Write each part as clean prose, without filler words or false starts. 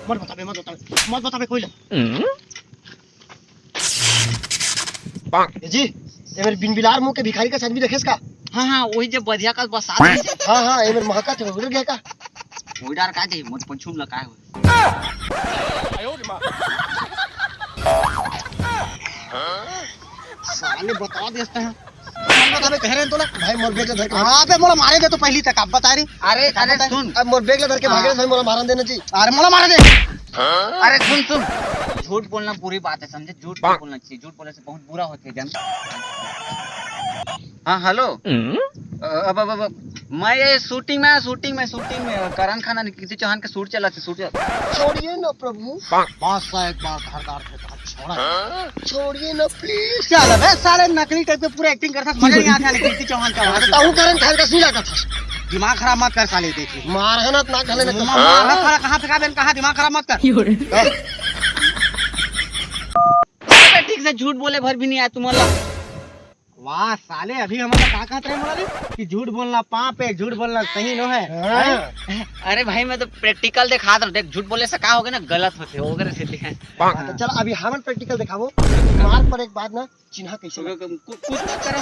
मत बता बे, मत बता बे कोई ला। जी ये मेरे बिन बिलार मुंह के भिखारी का आदमी देखेस का? हाँ वही जब बधिया का बस हाँ ये मेरे महका थे उधर गया का? वही डार का दे मत पंचुम लगा है। साले बता देते हैं। बता बे कह रहे हैं तो ना भाई मोर बेग धर के। हां बे मोला मारे दे तो पहली तक आप बता रही। अरे सुन, अब मोर बेग धर के भागे भाई मोला मारन देना जी। अरे मोला मार दे। अरे सुन झूठ बोलना बुरी बात है समझे, झूठ नहीं बोलना चाहिए, झूठ बोलने से बहुत बुरा होता है जान। हाँ हेलो, अब मैं ये शूटिंग में करण खान ने किसी चौहान का शूट चला छोड़िए ना प्रभु, बस एक बार धारदार थे छोड़िए ना प्लीज। क्या लगा सारे नकली टाइप के पूरा एक्टिंग करता मजा नहीं आता किसी चौहान का। ताऊ करण खान का सी लगा था। दिमाग खराब मत कर साले, देखिए मारहनत ना घले ना कहाँ फेंका बेन, कहाँ दिमाग खराब मत कर। ठीक से झूठ बोले भर भी नहीं आया तुम्हारा। वाह साले अभी हमारा क्या कहते हैं मोला कि झूठ बोलना पाप है, झूठ बोलना सही न है। अरे भाई मैं तो प्रैक्टिकल दिखा रहा हूँ, देख झूठ बोलने से क्या होगा ना गलत होते होगा सीधे। तो चल अभी हमन प्रैक्टिकल दिखावो, मार पर एक बात ना चिन्हा कैसे कुछ मत करो।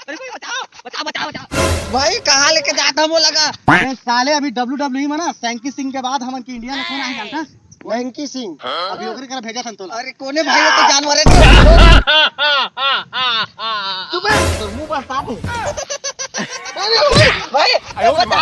अरे भाई बताओ भाई कहाँ लेके जाता वो लगा। अरे साले अभी WWE में ना सैंकी सिंह के बाद हमन की इंडिया में कौन आया जानता? वैंकी सिंह। अभी ओकरे करा भेजा था तोला। अरे कोने भाई वो तो जानवर है। तू बे तो मुंह पर साफ है। भाई बता